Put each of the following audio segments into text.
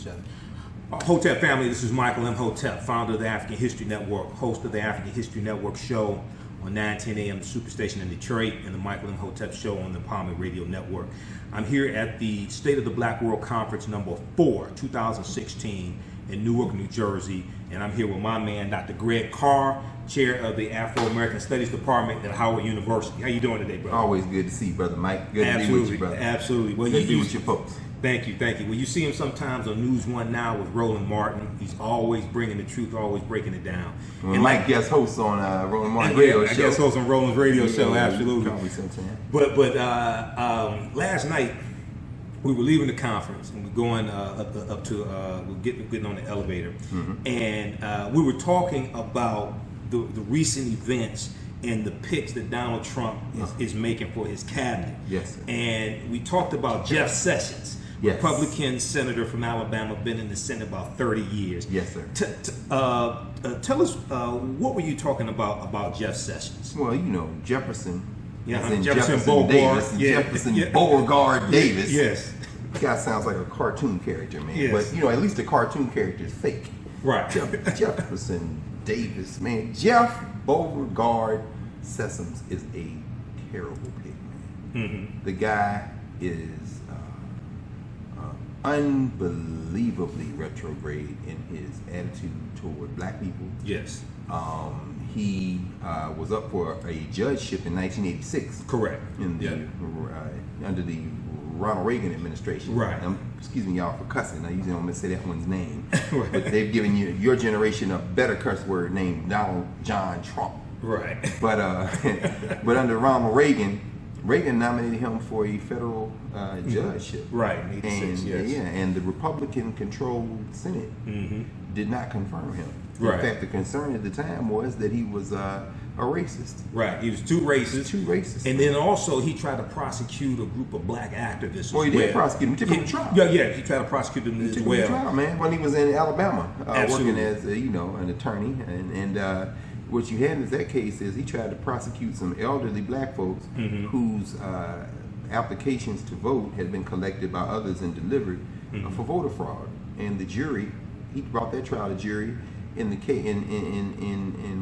7. Hotep family, this is Michael Imhotep, founder of the African History Network, host of the African History Network show on 9:10 a.m. Superstation in Detroit, and the Michael Imhotep show on the Empowerment Radio Network. I'm here at the State of the Black World Conference number 4, 2016 in Newark, New Jersey, and I'm here with my man, Dr. Greg Carr, chair of the Afro-American Studies Department at Howard University. How you doing today, brother? Always good to see you, Brother Mike. Good to be with you, brother. Absolutely. Well, good to be with your folks. Thank you. Well, you see him sometimes on News One Now with Roland Martin. He's always bringing the truth, always breaking it down. And Mike guest host on Roland Martin's radio show. I guest host on Roland's radio show, absolutely. But last night we were leaving the conference and we're going up to we're getting on the elevator, and we were talking about the recent events and the picks that Donald Trump is making for his cabinet. Yes, sir. And we talked about Jeff Sessions. Yes. Republican senator from Alabama, been in the Senate about 30 years. Yes, sir. Tell us, what were you talking about Jeff Sessions? Well, you know, Jefferson. Jefferson Davis. Jefferson Beauregard Davis. Yes. This guy sounds like a cartoon character, man. Yes. But, you know, at least the cartoon character is fake. Right. Jefferson Davis, man. Jeff Beauregard Sessions is a terrible pig, man. The guy is unbelievably retrograde in his attitude toward black people. Yes. He was up for a judgeship in 1986. Correct. In the under the Ronald Reagan administration. Right. Excuse me, y'all, for cussing. I usually don't say that one's name. Right. But they've given your generation a better curse word named Donald John Trump. Right. But under Ronald Reagan nominated him for a federal judgeship. Right. 86, and, yes. And the Republican-controlled Senate did not confirm him. Right. In fact, the concern at the time was that he was a racist. Right. He was too racist. And then also he tried to prosecute a group of black activists. Well, he did prosecute him. He took him to trial. Yeah. He tried to prosecute them as well. He took him to trial, man, when he was in Alabama Absolutely. working as an attorney. And what you had in that case is he tried to prosecute some elderly black folks whose applications to vote had been collected by others and delivered for voter fraud. And the jury, he brought that trial to jury. In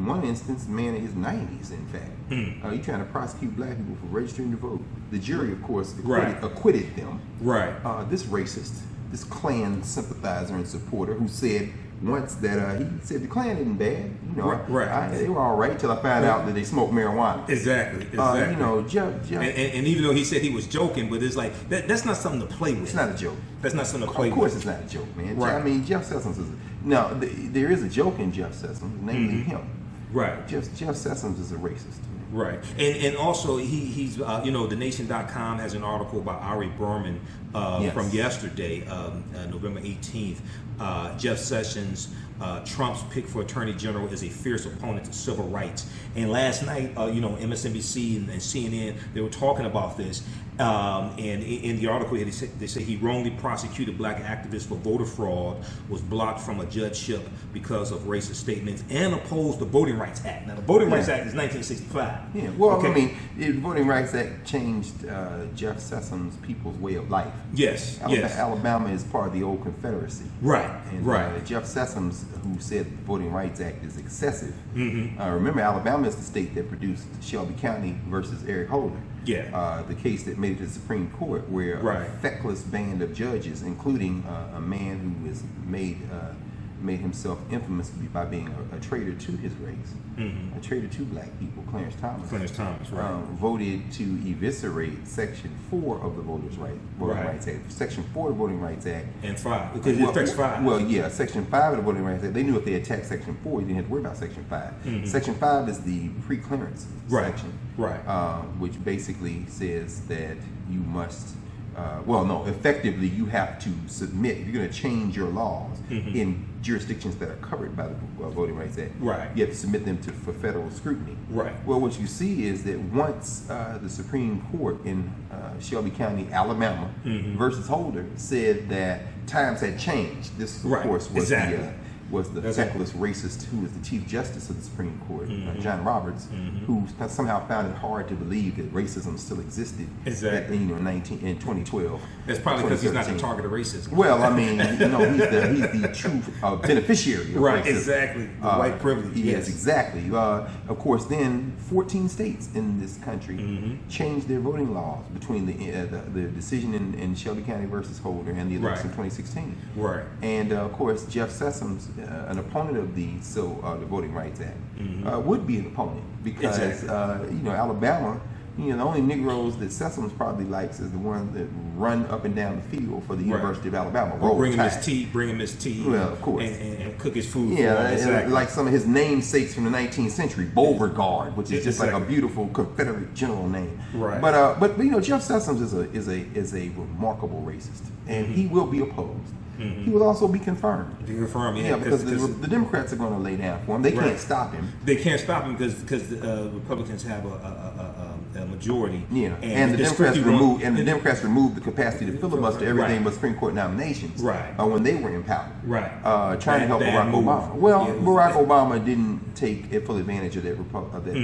one instance, a man in his 90s, in fact. He trying to prosecute black people for registering to vote. The jury, of course, acquitted them. Right. This racist, this Klan sympathizer and supporter who said once that he said the Klan isn't bad. You know, they were all right until I found out that they smoked marijuana. Exactly. You know, Jeff. And even though he said he was joking, but it's like that's not something to play with. It's not a joke. That's not something to play with. Of course, it's not a joke, man. Right. I mean, Jeff Sessions is there is a joke in Jeff Sessions, namely him. Right. Jeff Sessions is a racist. Right. And also he's TheNation.com has an article about Ari Berman from yesterday, November 18th. Jeff Sessions, Trump's pick for Attorney General, is a fierce opponent to civil rights. And last night, MSNBC and CNN, they were talking about this. And in the article, they say he wrongly prosecuted black activists for voter fraud, was blocked from a judgeship because of racist statements, and opposed the Voting Rights Act. Now, the Voting Rights Act is 1965. Yeah, well, okay. I mean, the Voting Rights Act changed Jeff Sessions' people's way of life. Yes, Alabama is part of the old Confederacy. Right, and, Jeff Sessions, who said the Voting Rights Act is excessive. Remember, Alabama is the state that produced Shelby County versus Eric Holder. Yeah. The case that made it to the Supreme Court, where a feckless band of judges, including a man who was made himself infamous by being a traitor to his race, a traitor to black people, Clarence Thomas, voted to eviscerate Section 4 of the Voting Rights Act. Section 4 of the Voting Rights Act. And 5, because it affects 5. Well, yeah, Section 5 of the Voting Rights Act, they knew if they attacked Section 4, you didn't have to worry about Section 5. Section 5 is the pre-clearance section, which basically says that you must effectively you have to submit. If you're going to change your laws in jurisdictions that are covered by the Voting Rights Act, you have to submit them for federal scrutiny. Right. Well, what you see is that once the Supreme Court in Shelby County, Alabama, versus Holder said that times had changed. This, of course, was was the feckless racist who was the Chief Justice of the Supreme Court, John Roberts, who somehow found it hard to believe that racism still existed. Exactly. In 2012. That's probably because he's not the target of racism. Well, I mean, he's the true beneficiary of racism. Exactly. The white privilege. Yes, exactly. Of course, then 14 states in this country changed their voting laws between the decision in Shelby County versus Holder and the election of 2016. Right. And of course, Jeff Sessoms, an opponent of the Voting Rights Act, would be an opponent because Alabama. The only Negroes that Sessoms probably likes is the ones that run up and down the field for the University of Alabama. Bring him his tea. Well, of course. And cook his food. Yeah, exactly. Like some of his namesakes from the 19th century, Beauregard, which is just like a beautiful Confederate general name. Right. But Jeff Sessoms is a remarkable racist, and he will be opposed. He will also be confirmed. Yeah, because the Democrats are going to lay down for him. They can't stop him. They can't stop him because the Republicans have a majority. Yeah, and the Democrats removed the capacity to filibuster everything but Supreme Court nominations. Right. When they were in power. Right. Trying to help Barack Obama. Well, Barack Obama didn't take full advantage of that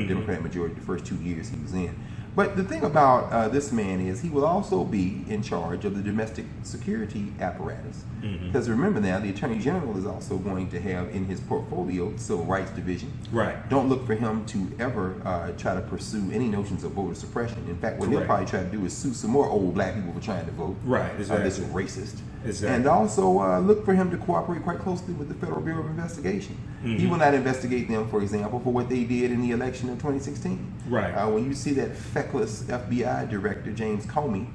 Democratic majority the first 2 years he was in. But the thing about this man is he will also be in charge of the domestic security apparatus. Because remember now, the Attorney General is also going to have in his portfolio Civil Rights Division. Right. Don't look for him to ever try to pursue any notions of voter suppression. In fact, what he'll probably try to do is sue some more old black people for trying to vote. Right, exactly. This is racist. Exactly. And also look for him to cooperate quite closely with the Federal Bureau of Investigation. He will not investigate them, for example, for what they did in the election of 2016. Right. When you see that feckless FBI director, James Comey,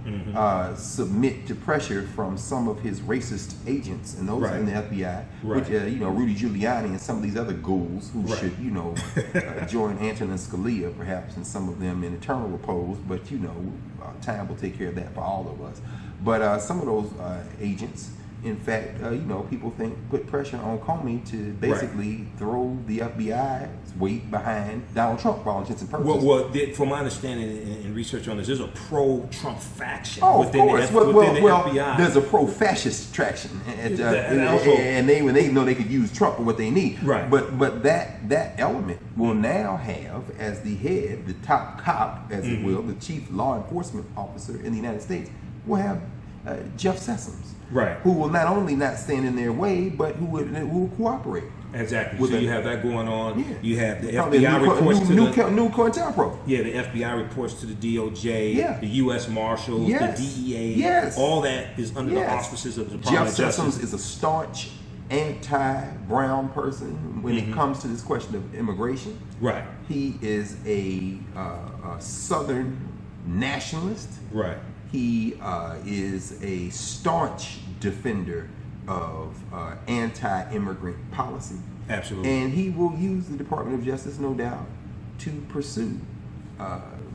submit to pressure from some of his racist agents and those in the FBI, which, Rudy Giuliani and some of these other ghouls who should, join Antonin Scalia, perhaps, and some of them in eternal repose, but, time will take care of that for all of us. But some of those agents, in fact, people think put pressure on Comey to basically throw the FBI's weight behind Donald Trump for all intents and purposes. Well, from my understanding and research on this, there's a pro-Trump faction within the FBI. There's a pro-fascist traction, and when they know they could use Trump for what they need. Right. But that element will now have as the head, the top cop, as it will, the chief law enforcement officer in the United States, will have Jeff Sessoms. Right. Who will not only not stand in their way, but who will cooperate. Exactly. So you have that going on. Yeah. You have the FBI reports to the new COINTELPRO. Yeah, the FBI reports to the DOJ, the U.S. Marshals, the DEA. Yes. All that is under the auspices of the Department of Justice. Jeff Sessoms is a staunch anti-brown person when it comes to this question of immigration. Right. He is a Southern nationalist. Right. He is a staunch defender of anti-immigrant policy. Absolutely. And he will use the Department of Justice, no doubt, to pursue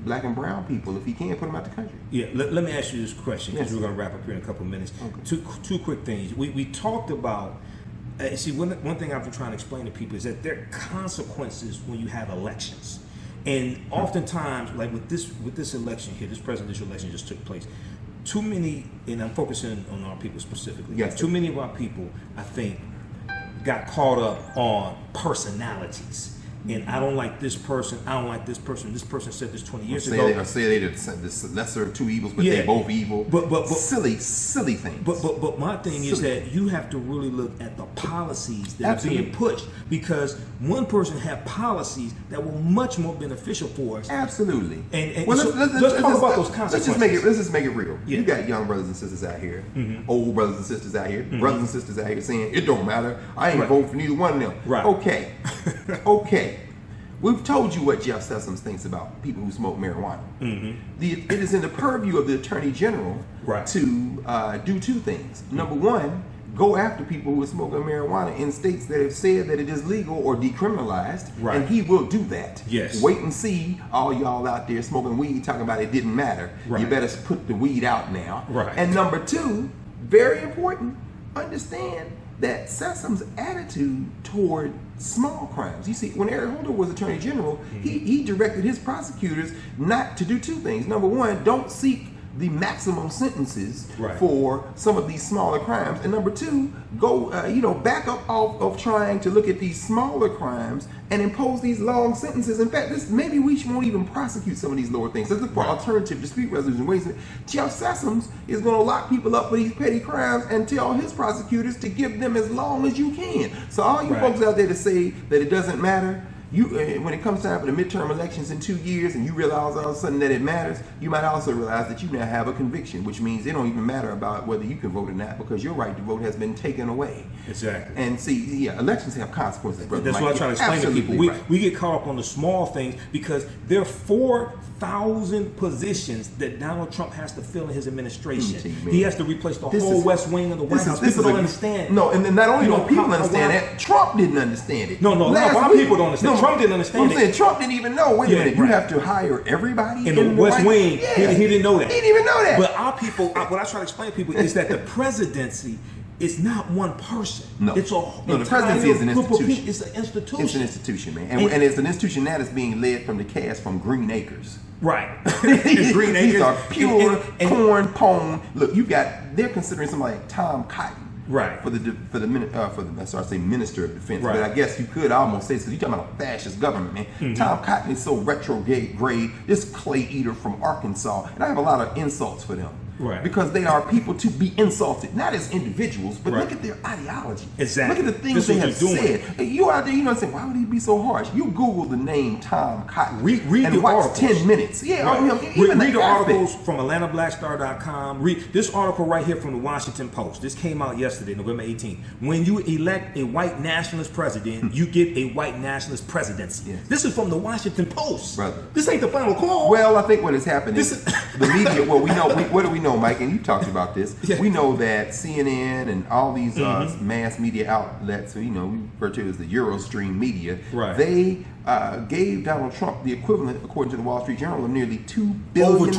black and brown people if he can put them out the country. Yeah, let me ask you this question because Yes. we're going to wrap up here in a couple of minutes. Okay. Two quick things. We talked about, see, one thing I've been trying to explain to people is that there are consequences when you have elections. And oftentimes, like with this election here, this presidential election just took place, too many, and I'm focusing on our people specifically, too many of our people, I think, got caught up on personalities. And I don't like this person, I don't like this person, this person said this 20 years ago. Say they the lesser of two evils, but they both evil. But silly things. But my thing is that you have to really look at the policies that are being pushed, because one person have policies that were much more beneficial for us. Absolutely. And let's talk about those consequences. Let's just make it real. Yeah. You got young brothers and sisters out here, old brothers and sisters out here, brothers and sisters out here saying it don't matter. I ain't voting for neither one of them. Right. Okay. Okay. We've told you what Jeff Sessoms thinks about people who smoke marijuana. It is in the purview of the Attorney General to do two things. Number one, go after people who are smoking marijuana in states that have said that it is legal or decriminalized, and he will do that. Yes. Wait and see, all y'all out there smoking weed talking about it didn't matter. You better put the weed out now. Right. And number two, very important, understand that Sessoms' attitude toward small crimes. You see, when Eric Holder was Attorney General, he directed his prosecutors not to do two things. Number one, don't seek the maximum sentences Right. for some of these smaller crimes. And number two, go back up off of trying to look at these smaller crimes and impose these long sentences. In fact, maybe we won't even prosecute some of these lower things. Let's look for alternative dispute resolution ways. Jeff Sessions is going to lock people up for these petty crimes and tell his prosecutors to give them as long as you can. So all you folks out there to say that it doesn't matter, when it comes time for the midterm elections in 2 years and you realize all of a sudden that it matters, you might also realize that you now have a conviction, which means it don't even matter about whether you can vote or not because your right to vote has been taken away. Exactly. And see, elections have consequences, brother. That's Mike. what I try to explain to Absolutely people. right. We get caught up on the small things because there are 4,000 positions that Donald Trump has to fill in his administration. He has to replace the whole West Wing of the White House. People don't understand. No, and then not only don't people understand why- that, Trump didn't understand it. No, our people don't understand. Trump didn't understand I'm saying Trump didn't even know. Wait a minute, you right. have to hire everybody in the West Wing. Yeah. He didn't know that. He didn't even know that. But our people, what I try to explain to people is that the presidency is not one person. No, it's the presidency is an institution. It's an institution. It's an institution, man, and it's an institution that is being led from the cast from Green Acres. Right. It's Green Acres. These are pure corn pone. Look, they're considering somebody like Tom Cotton. Right. For the Minister of Defense. Right. But I guess you could almost say, because you're talking about a fascist government, man. Mm-hmm. Tom Cotton is so retrograde, this clay eater from Arkansas. And I have a lot of insults for them. Right. Because they are people to be insulted, not as individuals, but look at their ideology. Exactly. Look at the things they have said. And you out there, saying, why would he be so harsh? You Google the name Tom Cotton read and the watch articles. 10 minutes. Yeah, right. Even read the articles from AtlantaBlackStar.com. Read this article right here from the Washington Post. This came out yesterday, November 18th. When you elect a white nationalist president, you get a white nationalist presidency. Yes. This is from the Washington Post. Brother. This ain't the final call. Well, I think what has happened is the media, well, we know, what do we know, Mike? And you talked about this. Yeah. We know that CNN and all these mass media outlets, we refer to as the Eurostream media, they gave Donald Trump the equivalent, according to the Wall Street Journal, of nearly $2 billion.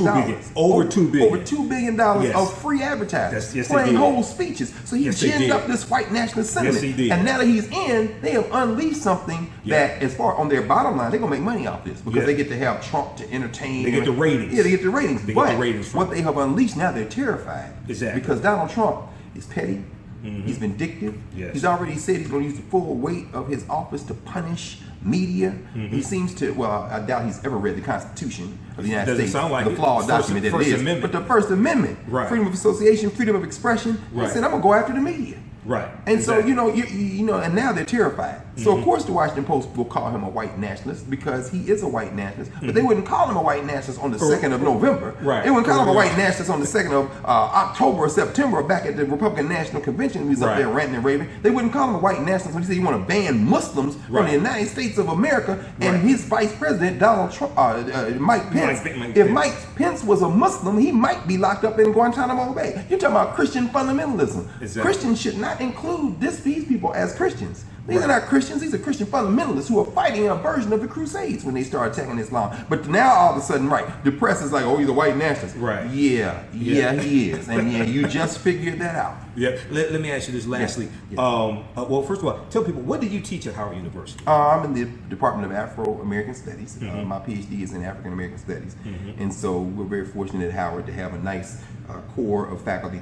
Over $2 billion. Over $2 billion of free advertising, playing whole speeches. So he ginned up this white nationalist sentiment. Yes, he did. And now that he's in, they have unleashed something that, as far on their bottom line, they're going to make money off this because they get to have Trump to entertain. They get the ratings. Yeah, they get the ratings. They but get the ratings what they have unleashed, now they're terrified. Exactly. Because Donald Trump is petty. He's vindictive. Yes. He's already said he's going to use the full weight of his office to punish media. He seems to, I doubt he's ever read the Constitution of the United States, like the flawed document that it is. Amendment. But the First Amendment, freedom of association, freedom of expression, he said, I'm going to go after the media. Right. And so, and now they're terrified. So, of course, the Washington Post will call him a white nationalist because he is a white nationalist. But they wouldn't call him a white nationalist on the 2nd of November. Right. They wouldn't call him a white nationalist on the 2nd of October or September back at the Republican National Convention. He was up there ranting and raving. They wouldn't call him a white nationalist when he said he want to ban Muslims from the United States of America and his vice president, Donald Trump, Mike Pence. If Mike Pence was a Muslim, he might be locked up in Guantanamo Bay. You're talking about Christian fundamentalism. Exactly. Christians should not include these people as Christians. These are not Christians. These are Christian fundamentalists who are fighting a version of the Crusades when they start attacking Islam. But now all of a sudden, the press is like, oh, he's a white nationalist. Right. Yeah, he is. And you just figured that out. Yeah. Let me ask you this lastly. Well, first of all, tell people, what did you teach at Howard University? I'm in the Department of Afro-American Studies. My PhD is in African American Studies. And so we're very fortunate at Howard to have a nice core of faculty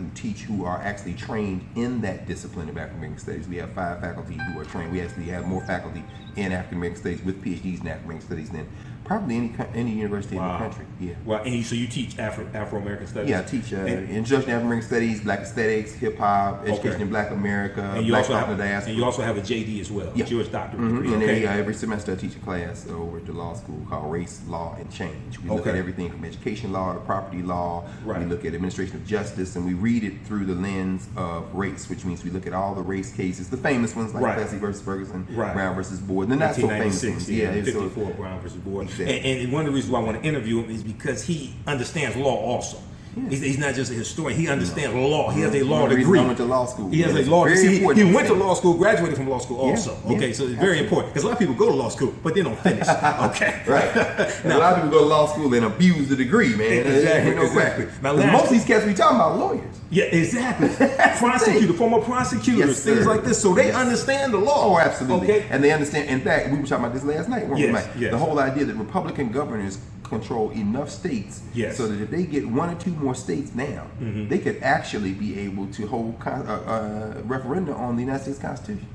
who are actually trained in that discipline of African American Studies. We have 5 faculty who are trained. We actually have more faculty in African American Studies with PhDs in African American Studies than probably any university in the country. Yeah. Wow. And so you teach Afro-American Studies? Yeah, I teach Introduction to African American Studies, Black Aesthetics, Hip Hop, Education in Black America, and you Black also have, Diaspora. And you also have a JD as well, Jewish doctorate degree. And then every semester I teach a class over at the law school called Race, Law, and Change. We look at everything from education law to property law. We look at administration of justice, and we read it through the lens of race, which means we look at all the race cases, the famous ones like Plessy versus Ferguson, Brown versus Board, and the not so famous ones. 54 Brown versus Board. Exactly. And one of the reasons why I want to interview him is because he understands law also. He's not just a historian. He understands law. He has a law degree. I went to law school. He has a law degree. He went to law school, graduated from law school also. Okay, so it's very important because a lot of people go to law school, but they don't finish. Okay, Now, a lot of people go to law school and abuse the degree, man. Exactly. Now, most of these cats we talking about lawyers. Yeah, exactly. Prosecutor, former prosecutors, things like this. So they understand the law. Oh, absolutely. Okay, and they understand. In fact, we were talking about this last night, weren't we, Mike? Yes. The whole idea that Republican governors control enough states Yes. so that if they get 1 or 2 more states now, they could actually be able to hold referenda on the United States Constitution.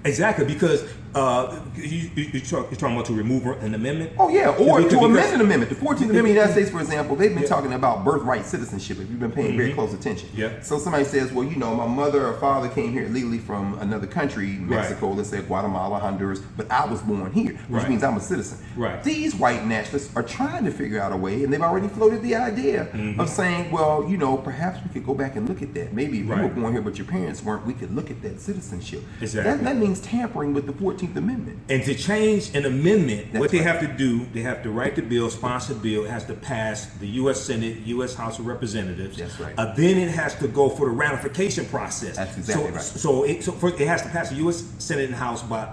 Exactly, because you're talking about to remove an amendment? Oh, yeah, or Because- to amend an amendment. The 14th Amendment of the United States, for example, they've been talking about birthright citizenship, if you've been paying very close attention. Yeah. So somebody says, well, you know, my mother or father came here legally from another country, Mexico, let's say Guatemala, Honduras, but I was born here, which Right. means I'm a citizen. Right. These white nationalists are trying to figure out a way, and they've already floated the idea of saying, well, you know, perhaps we could go back and look at that. Maybe if you were Right. born here but your parents weren't, we could look at that citizenship. Exactly. That means tampering with the 14th Amendment. And to change an amendment, That's what they right. have to do, they have to write the bill, sponsor the bill. It has to pass the U.S. Senate, U.S. House of Representatives. That's right. Then it has to go for the ratification process. That's exactly right. So first it has to pass the U.S. Senate and House by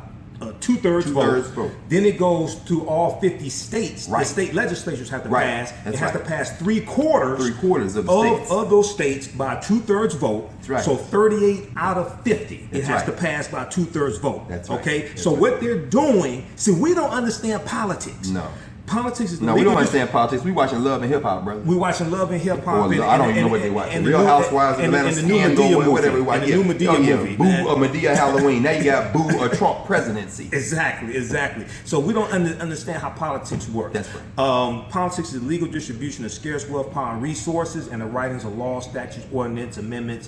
two-thirds Two-thirds vote. vote. Then it goes to all 50 states. Right. The state legislatures have to Right. pass. That's it has right. to pass three-quarters Three-quarters of the states. of those states by two-thirds vote. That's right. So 38 out of 50. It That's has right. to pass by two-thirds vote. That's right. Okay? That's So right. what they're doing, see, we don't understand politics. No. Politics is No, we don't understand politics. We watching Love and Hip Hop, brother. We watching Love and Hip Hop. Or I don't even know what they watch. Real Housewives of Atlanta, and the new Scandal, Medea whatever we movie. watch. And the new Medea movie. Boo man. a Medea Halloween. Now you got Boo a Trump presidency. Exactly. So we don't understand how politics work. That's right. Politics is legal distribution of scarce wealth, power, and resources, and the writings of laws, statutes, ordinance, amendments,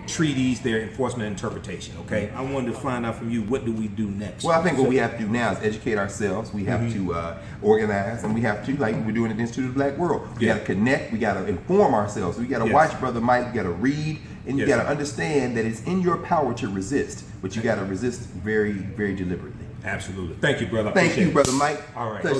treaties, their enforcement and interpretation. Okay, I wanted to find out from you, what do we do next? Well, I think what we have to do now is educate ourselves. We have to organize, and we have to, like we're doing at the Institute of the Black World, we got to connect, we got to inform ourselves. We got to watch Brother Mike, we got to read, and you got to understand that it's in your power to resist, but you got to resist very, very deliberately. Absolutely. Thank you, brother. I Thank appreciate you, it. Brother Mike. All right. Pleasure.